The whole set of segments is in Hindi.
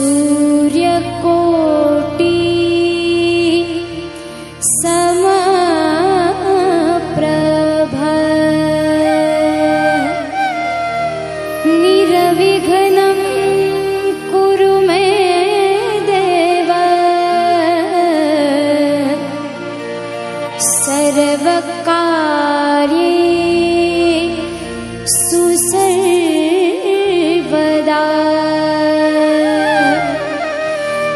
सूर्यकोटि समप्रभ निर्विघ्नं कुरु मे देव सर्वकार्येषु सर्वदा।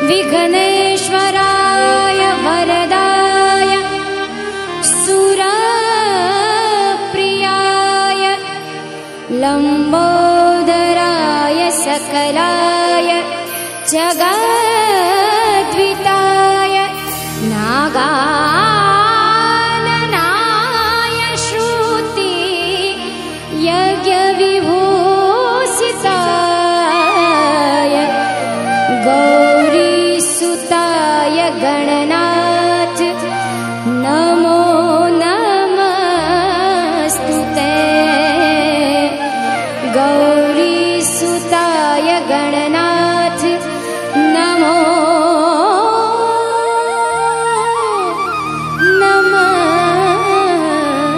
विघ्नेश्वराय वरदाय सुरप्रियाय लम्बोदराय सकलाय जगद्विताय नागाननाय श्रुति यज्ञविभूषिताय गौरीसुताय गणनाथ नमो नमस्तुते। गौरीसुताय गणनाथ नमो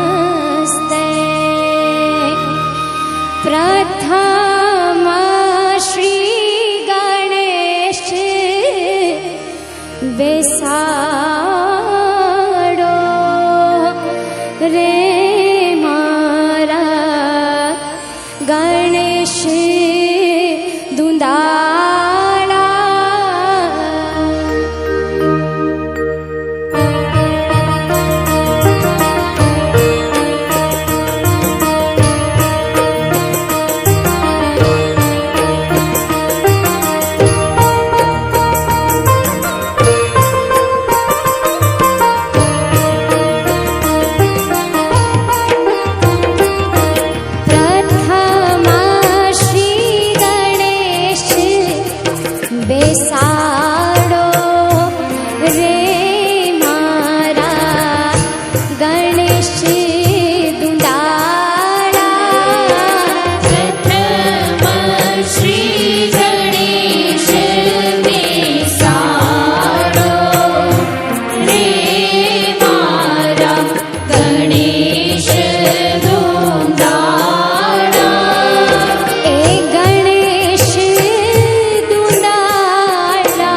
नमस्ते। प्रथम श्री गणेश बेसाडो रे मारा गणेश दुंदाळा। बेसाडो रे मारा गणेश दुंदाळा। प्रथम श्री गणेश बेसाडो रे मारा गणेश दुंदाळा। ए गणेश दुंदाळा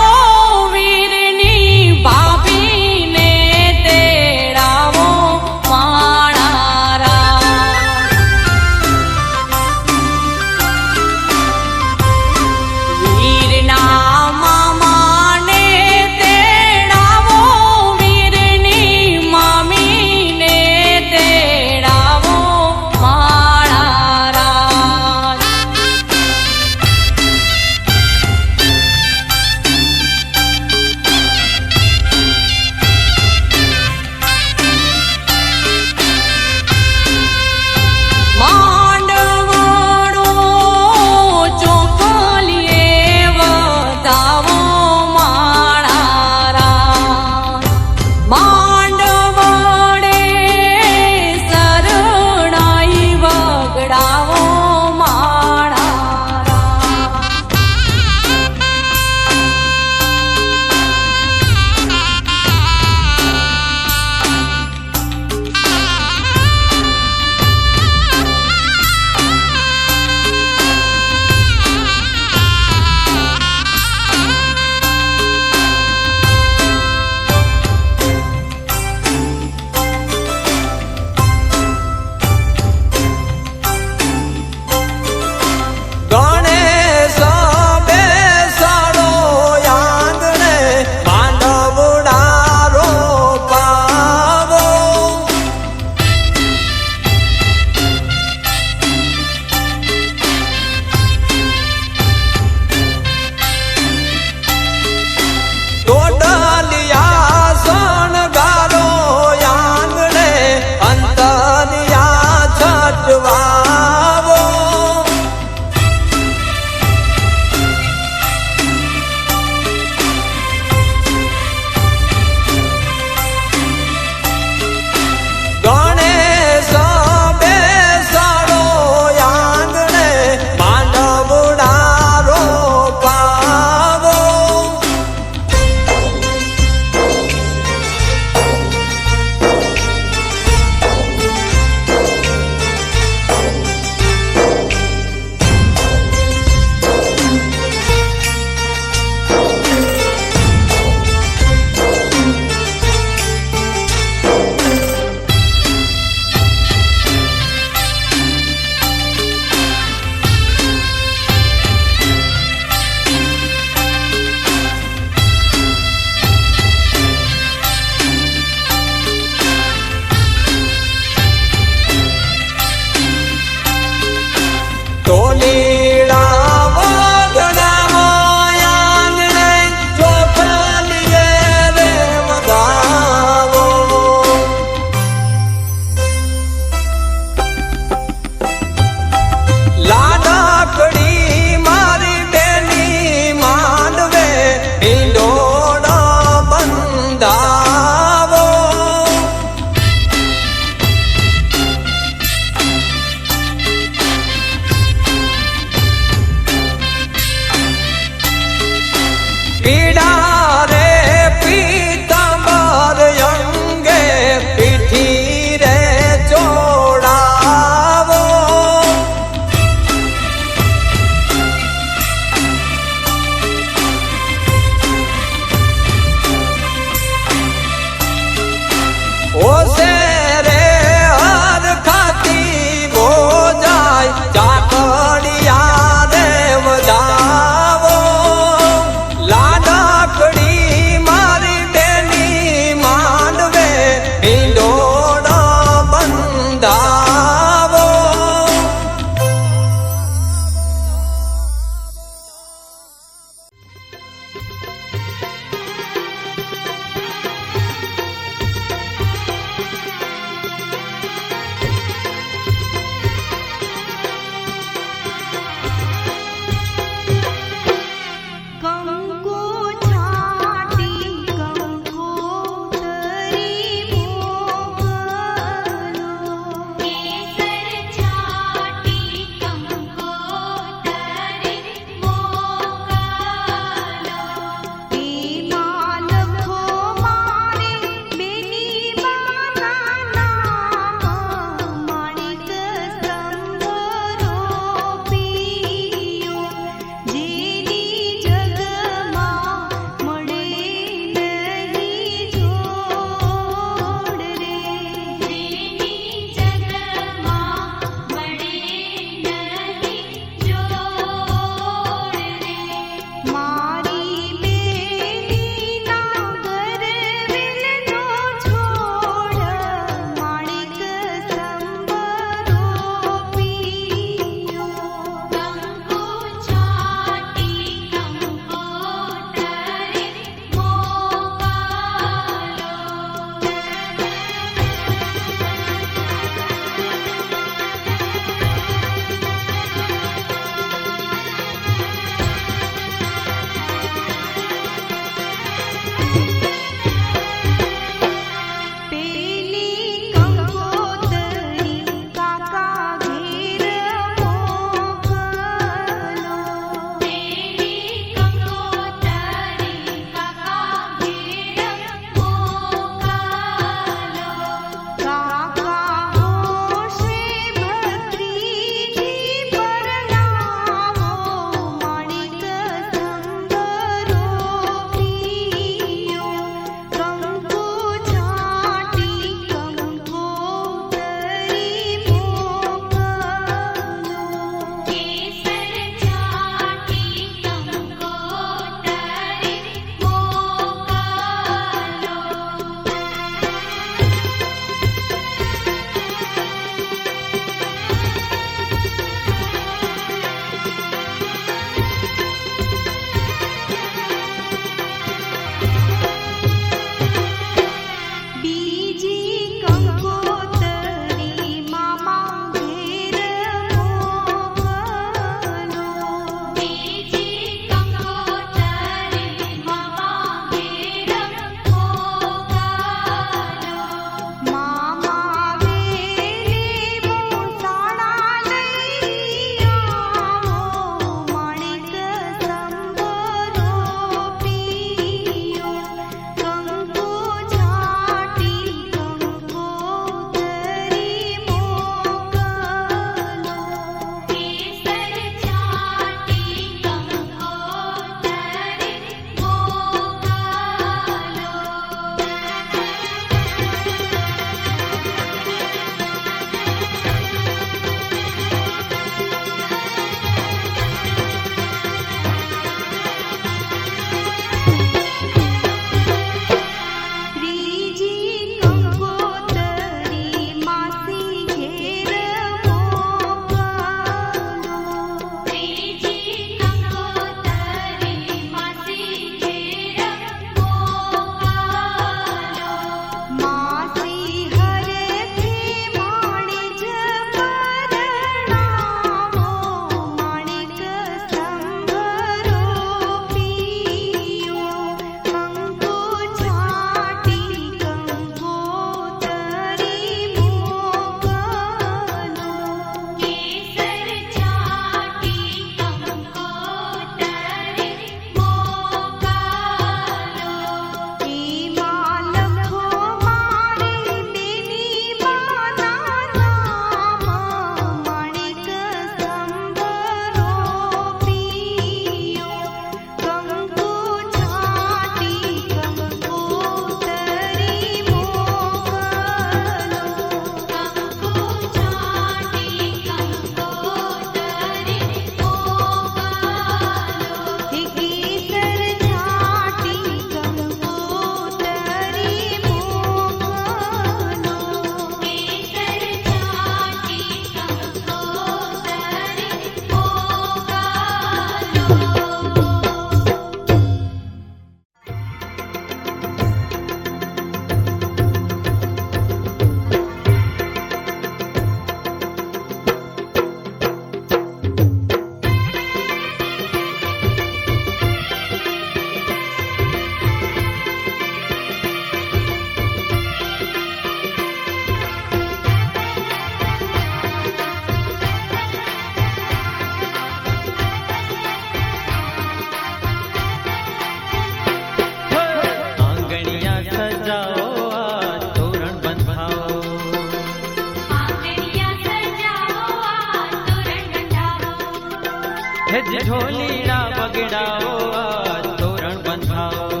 हेज ढोलीड़ा बगड़ाओ आज तोरण बंधाओ,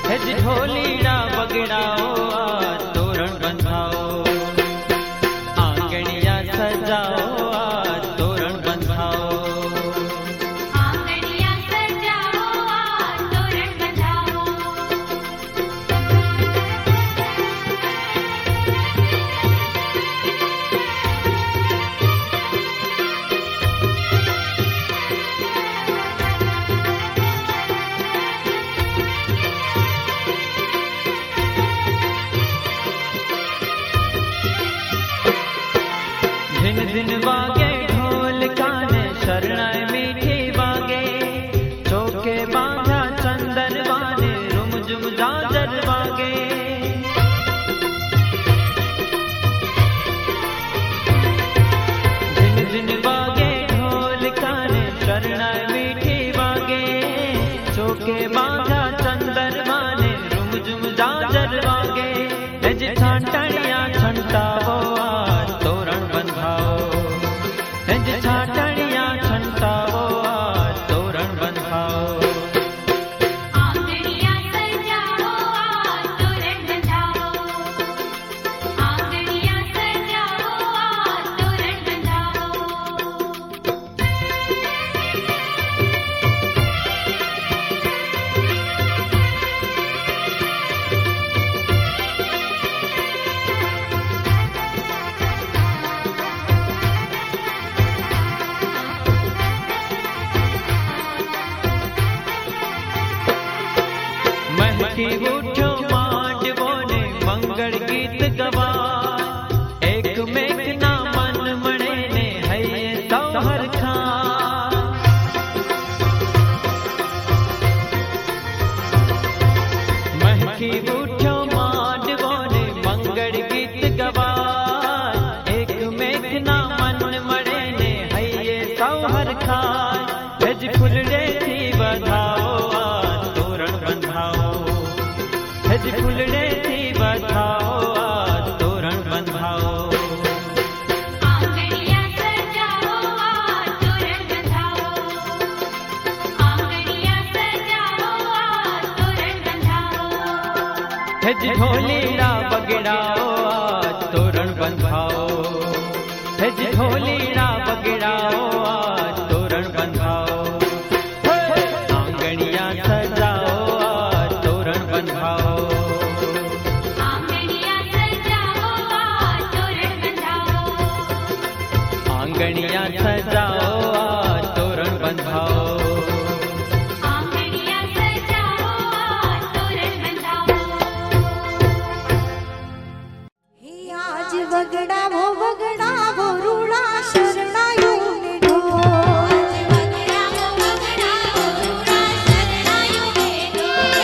हेज ढोलीड़ा बगड़ाओ आज तोरण बंधाओ, आंगणिया सजाओ आज तोरण बंधाओ, आंगणिया सजाओ आज तोरण बंधाओ। झिन झिन वागे ढोल काने शरणाई मीठी वागे, चौके बांधा चंदन वाने रुम झुम झांझर वागे, झिन झिन वागे ढोल काने शरणाई मीठी वागे, चौके बांधा चंदन वाने रुम झुम झांझर वागे, हेज छाटणिया छंटावो आज तोरण बंधाओ, हेज छाटणिया छंटावो आज तोरण बंधाओ, आंगणिया सजाओ आज तोरण बंधाओ, आंगणिया सजाओ आज तोरण बंधाओ। महकी उठो मांडवो ने मंगल गीत गवा, एक मेघ ना मन मणे ने हये सौहर खा, महकी उठो मांडवो ने मंगल गीत गवा, एक मेघ ना मन मणे ने हये सौहर खा, हेज फुलड़े थी बधाओ आज तोरण बंधाओ, हेज फुलड़े थी बधाओ आज तोरण बंधाओ, आंगणिया सजाओ आज तोरण बंधाओ, आंगणिया सजाओ आज तोरण बंधाओ। हेज ढोलीड़ा बगड़ाओ आज तोरण बंधाओ, हेज ढोलीड़ा बगड़ाओ आज तोरण बंधाओ, आंगणिया सजाओ आज तोरण बंधाओ, आंगणिया सजाओ आज तोरण बंधाओ, आंगणिया सजाओ आज तोरण बंधाओ, आंगणिया सजाओ आज तोरण बंधाओ। हे आज वगडावो वगडावो रूडा शरणायो ने ढोल, वगडावो वगडावो रूडा शरणायो ने ढोल,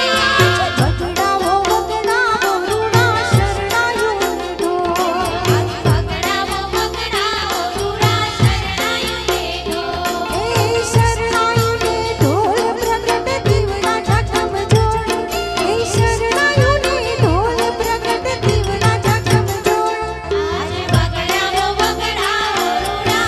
वगडावो वगडावो रूडा शरणायो ने ढोल, वगडावो वगडावो रूडा शरणायो ने ढोल। हे शरणायो ने ढोल प्रगट दीवना झकम जोड़, हे शरणायो ने ढोल प्रगट दीवना झकम जोड़, आज वगडावो वगडावो रूडा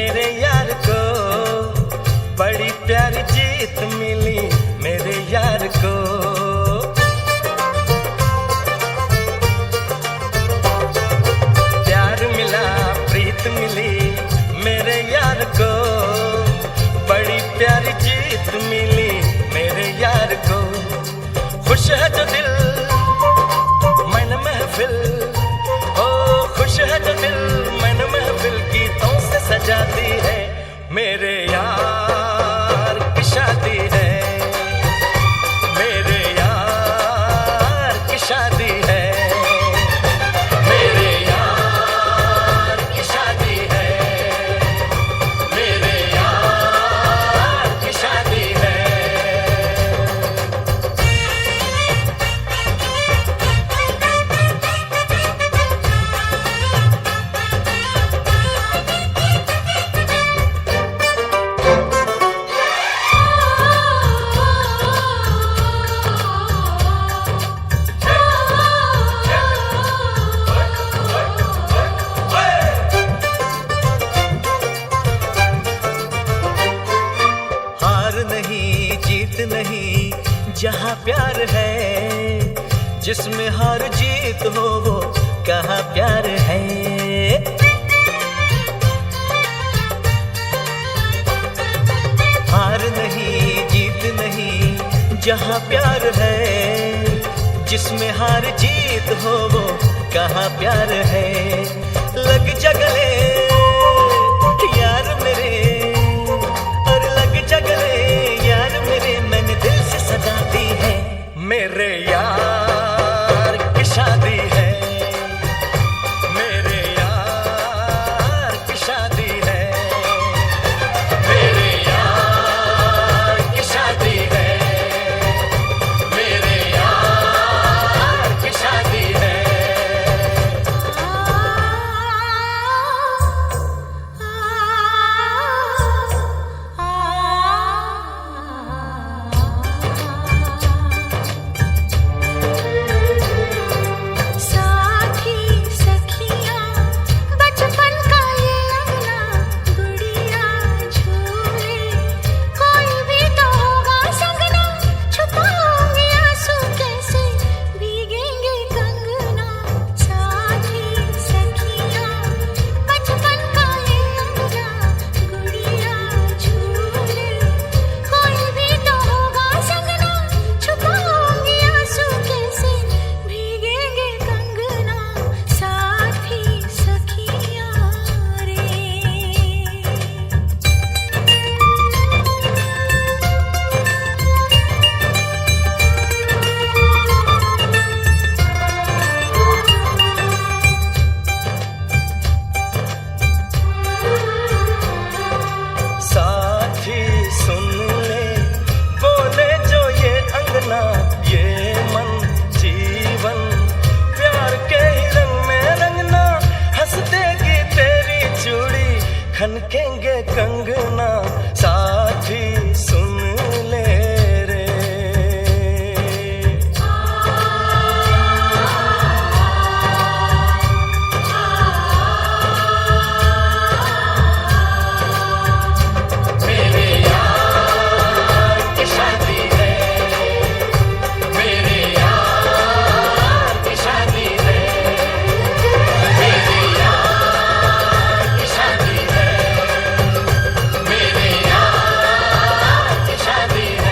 मेरे यार को बड़ी प्यारी जीत मिली मेरे यार को। प्यार मिला प्रीत मिली मेरे यार को, बड़ी प्यारी जीत मिली मेरे यार को। खुश है जो दिल मन महफिल, ओ खुश है जो दिल मन महफिल गीतों से सजाती है मेरे यार की शादी है, मेरे यार की शादी है, मेरे यार की शादी है, मेरे यार की शादी है। नहीं जहाँ प्यार है, जिसमें हार जीत हो वो कहाँ प्यार है। हार नहीं जीत नहीं जहाँ प्यार है, जिसमें हार जीत हो वो कहाँ प्यार है। लग जगले यार मेरे, और लग जगले यार मेरे, मैंने दिल से सजा दी है मेरे यार की शादी है, मेरे यार की शादी है, मेरे यार की शादी है, मेरे यार की शादी है। खनकेंगे कंगना साथी सुन ले रे। मेरे यार की शादी है, मेरे यार की शादी है, मेरे यार की शादी है, मेरे यार की शादी है।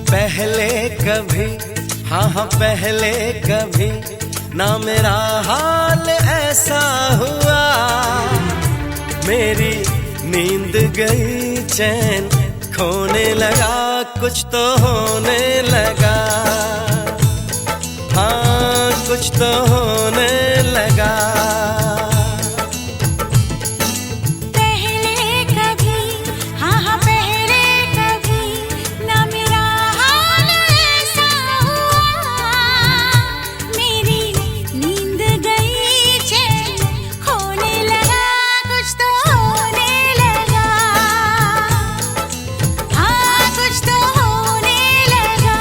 पहले कभी, हाँ हाँ पहले कभी ना मेरा हाल ऐसा हुआ, मेरी नींद गई चैन खोने लगा कुछ तो होने लगा, हाँ कुछ तो होने लगा। पहले कभी, हाँ हाँ पहले कभी ना मेरा हाल ऐसा हुआ। मेरी नींद गई चैन खोने लगा, कुछ तो होने लगा, हाँ कुछ तो होने लगा।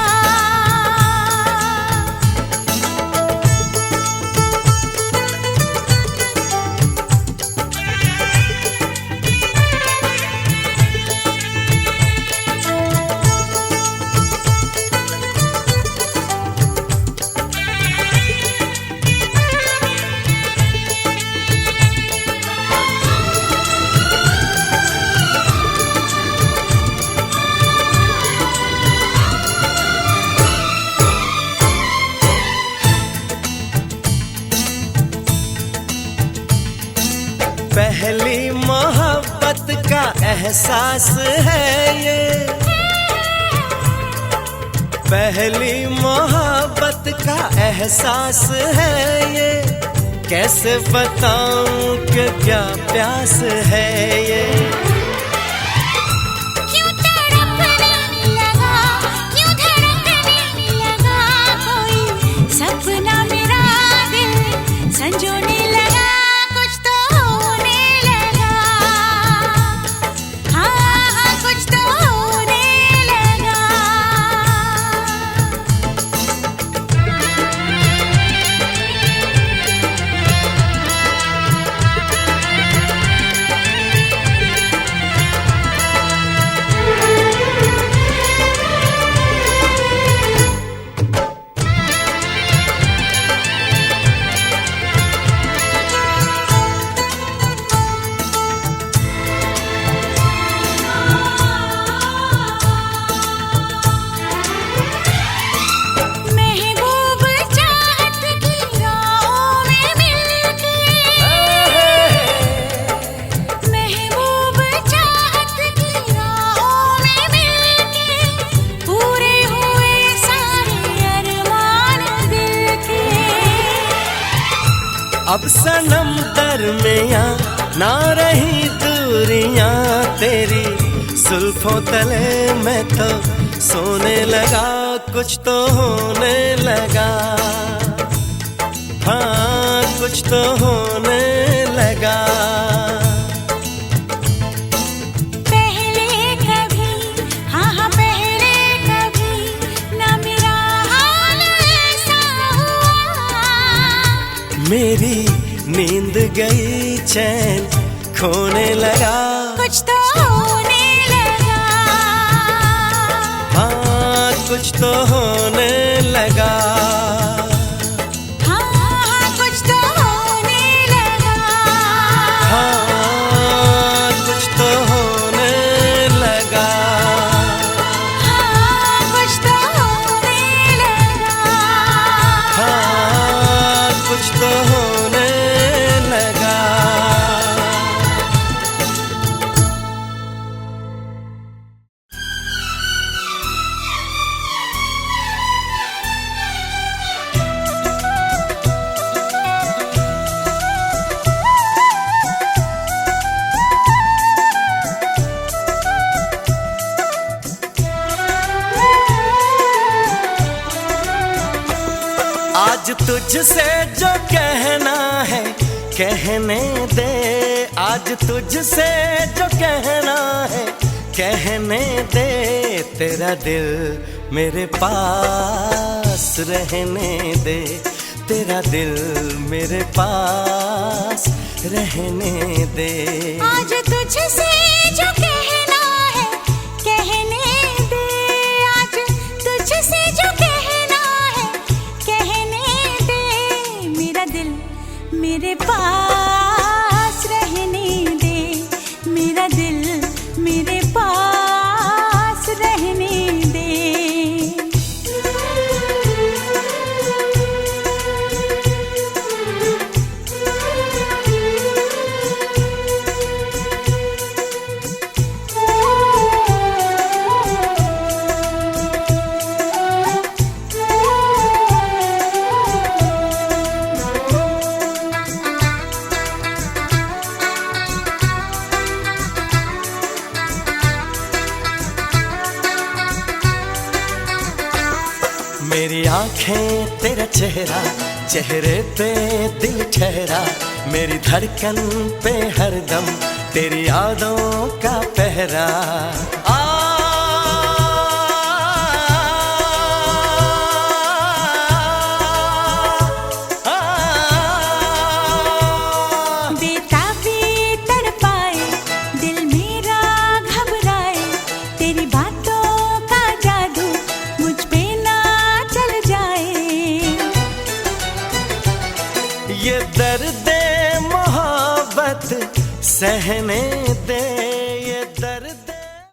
पहली मोहब्बत का एहसास है ये, पहली मोहब्बत का एहसास है ये। कैसे बताऊं कि क्या प्यास है ये। क्यों तड़पने लगा, क्यों धड़कने लगा, कोई सपना मेरा दिल संजोने लगा, कुछ तो होने लगा, हाँ हाँ कुछ तो होने लगा। महबूब चाहत की राहों में मिलके, महबूब चाहत की राहों में मिलके, पूरे हुए सारे अरमान दिल के। अब सनम दरमियां ना रही दूरियां तेरी, जुल्फों तले मैं तो सोने लगा, कुछ तो होने लगा, हाँ कुछ तो होने लगा। पहले कभी, हाँ हाँ पहले कभी ना मेरा हाल ऐसा हुआ। मेरी नींद गई चैन खोने लगा, कुछ तो होने लगा, हाँ कुछ तो होने लगा, हाँ हाँ कुछ तो होने लगा, हाँ कुछ तो होने लगा, हाँ कुछ तो होने लगा। हाँ कुछ तो होने लगा। आज तुझसे जो कहना है कहने दे, आज तुझसे जो कहना है कहने दे। तेरा दिल मेरे पास रहने दे, तेरा दिल मेरे पास रहने दे। आज तुझसे जो कहना है कहने दे, आज तुझसे जो कहना है कहने दे। मेरा दिल मेरे पास रहने दे, मेरा दिल मेरे पास रहने दे। मेरी आंखें तेरा चेहरा, चेहरे पे दिल ठहरा, मेरी धड़कन पे हरदम तेरी यादों का पहरा। बेताबी तड़पाए, दिल मेरा घबराए, तेरी बातों का जादू मुझ पे ना चल जाए। ये दर्द मोहब्बत सहने दे,